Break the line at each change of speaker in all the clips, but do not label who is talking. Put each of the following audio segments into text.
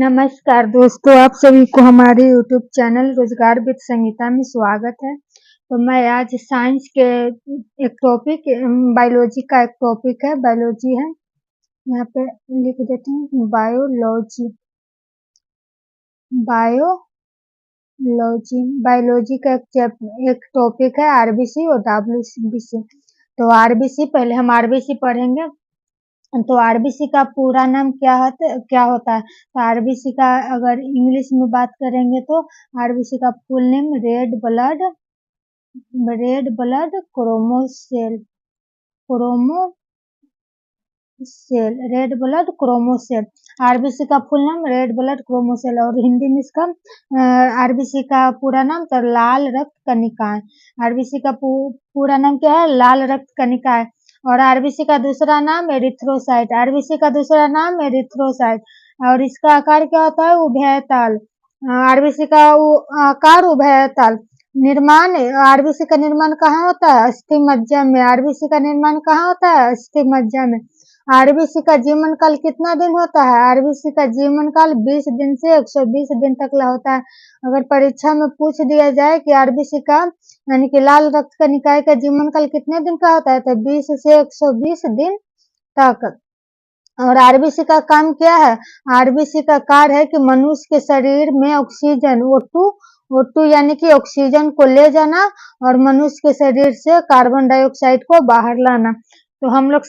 नमस्कार दोस्तों, आप सभी को हमारे यूट्यूब चैनल रोजगार विद संगीता में स्वागत है। तो मैं आज साइंस के एक टॉपिक बायोलॉजी का एक टॉपिक है, बायोलॉजी है। यहाँ पे लिख देती हूँ बायोलॉजी। बायोलॉजी का एक टॉपिक है आरबीसी और डब्ल्यूबीसी। तो आरबीसी पहले हम आरबीसी पढ़ेंगे। तो आरबीसी का पूरा नाम क्या होता है? तो आरबीसी का अगर इंग्लिश में बात करेंगे तो आरबीसी का full name red blood red blood क्रोमोसेल। आरबीसी का फुल नाम रेड ब्लड क्रोमोसेल और हिंदी में इसका आरबीसी का पूरा नाम तो लाल रक्त कणिकाएं। आरबीसी का पूरा नाम क्या है? लाल रक्त कणिकाएं। और आरबीसी का दूसरा नाम एरिथ्रोसाइट। आरबीसी का दूसरा नाम एरिथ्रोसाइट। और इसका आकार क्या होता है? उभयताल। आरबीसी का आकार उभयताल। निर्माण आरबीसी का निर्माण कहाँ होता है? अस्थि मज्जा में। आरबीसी का निर्माण कहाँ होता है? अस्थि मज्जा में। आरबीसी का जीवन काल कितना दिन होता है? आरबीसी का जीवन काल 20 दिन से 120 दिन तक का होता है। अगर परीक्षा में पूछ दिया जाए कि आरबीसी का यानी कि लाल रक्त कणिकाएं का जीवन काल कितने दिन का होता है, तो 20 से 120 दिन तक। और आरबीसी का काम क्या है? आरबीसी का कार्य है कि मनुष्य के शरीर में ऑक्सीजन O2 यानी कि ऑक्सीजन को ले जाना और मनुष्य के शरीर से कार्बन डाइऑक्साइड को बाहर लाना। तो हम लोग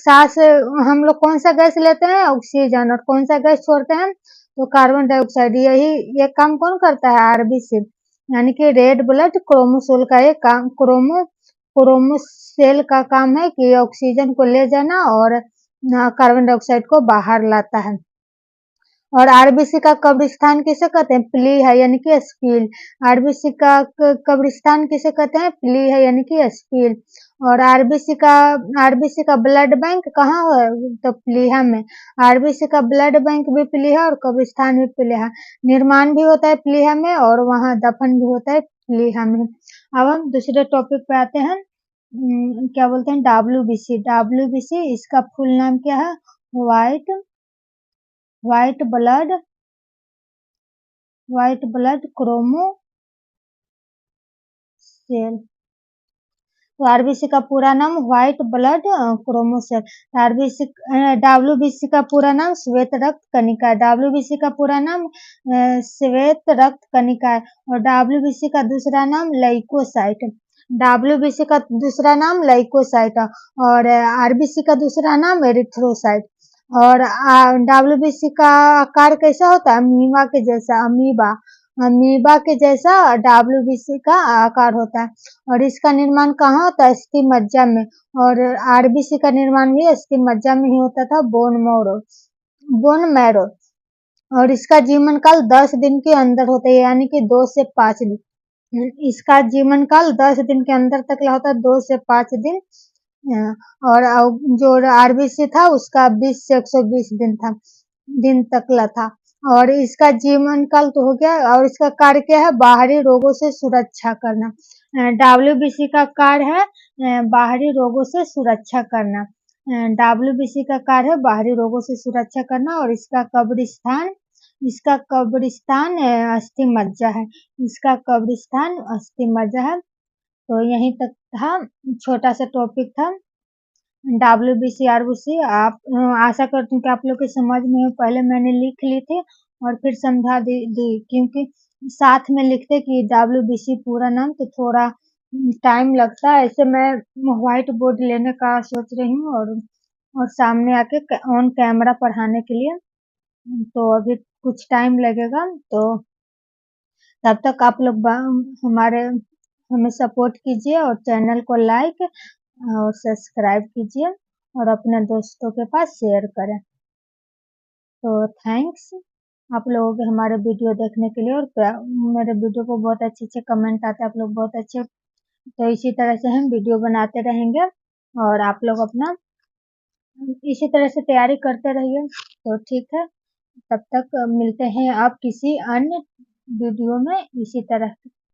कौन सा गैस लेते हैं? ऑक्सीजन। और कौन सा गैस छोड़ते हैं? तो कार्बन डाइऑक्साइड। ये काम कौन करता है? आरबीसी यानी कि रेड ब्लड क्रोमोसोल का ये काम क्रोमोसेल का काम है कि ऑक्सीजन को ले जाना और कार्बन डाइऑक्साइड को बाहर लाता है। और आरबीसी का कब्रिस्तान किसे कहते हैं? प्लीहा यानी कि स्पील। आरबीसी का कब्रिस्तान किसे कहते हैं? प्लीहा यानी कि स्पील। और आरबीसी का ब्लड बैंक कहाँ है? तो प्लीहा में। आरबीसी का ब्लड बैंक भी प्लीहा और कब्रिस्तान भी प्लीहा। निर्माण भी होता है प्लीहा में और वहाँ दफन भी होता है प्लीहा में। अब हम दूसरे टॉपिक पे आते हैं। क्या बोलते हैं? डब्ल्यूबीसी। इसका फुल नाम क्या है? व्हाइट ब्लड क्रोमोसेल। तो आरबीसी का पूरा नाम व्हाइट ब्लड क्रोमोसेल। डब्ल्यूबीसी का पूरा नाम श्वेत रक्त कणिका। डब्ल्यूबीसी का पूरा नाम श्वेत रक्त कणिका है। और डब्ल्यूबीसी का दूसरा नाम लैकोसाइट। डब्ल्यूबीसी का दूसरा नाम लैकोसाइट और आरबीसी का दूसरा नाम एरिथ्रोसाइट। और डब्ल्यूबीसी का आकार कैसा होता है? अमीबा के जैसा डब्ल्यूबीसी का आकार होता है। और इसका निर्माण कहाँ होता है? अस्थि मज्जा में। और आरबीसी का निर्माण भी अस्थि मज्जा में ही होता था, बोन मैरो। और इसका जीवन काल 10 दिन के अंदर होता है यानी कि 2 से 5 दिन। इसका जीवन काल 10 दिन के अंदर तक होता है, 2 से 5 दिन। और जो आरबीसी था उसका 20 से 120 दिन तक था। और इसका जीवन काल तो हो गया। और इसका कार्य क्या है? बाहरी रोगों से सुरक्षा करना। डब्ल्यूबीसी का कार्य है बाहरी रोगों से सुरक्षा करना। डब्ल्यूबीसी का कार्य है बाहरी रोगों से सुरक्षा करना। और इसका कब्रिस्तान अस्थि मज्जा है। इसका कब्रिस्तान अस्थि मज्जा है। तो यहीं तक था, छोटा सा टॉपिक था डब्ल्यूबीसी आरबीसी। आशा करती हूँ कि आप लोग के समझ में पहले मैंने लिख ली थी और फिर समझा दी क्योंकि साथ में लिखते कि डब्ल्यूबीसी पूरा नाम तो थोड़ा टाइम लगता है। ऐसे मैं व्हाइट बोर्ड लेने का सोच रही हूँ और सामने आके ऑन कैमरा पढ़ाने के लिए। तो अभी कुछ टाइम लगेगा। तो तब तक आप लोग हमें सपोर्ट कीजिए और चैनल को लाइक और सब्सक्राइब कीजिए और अपने दोस्तों के पास शेयर करें। तो थैंक्स आप लोगों के हमारे वीडियो देखने के लिए। और मेरे वीडियो को बहुत अच्छे कमेंट आते हैं, आप लोग बहुत अच्छे। तो इसी तरह से हम वीडियो बनाते रहेंगे और आप लोग अपना इसी तरह से तैयारी करते रहिए। तो ठीक है, तब तक मिलते हैं आप किसी अन्य वीडियो में इसी तरह।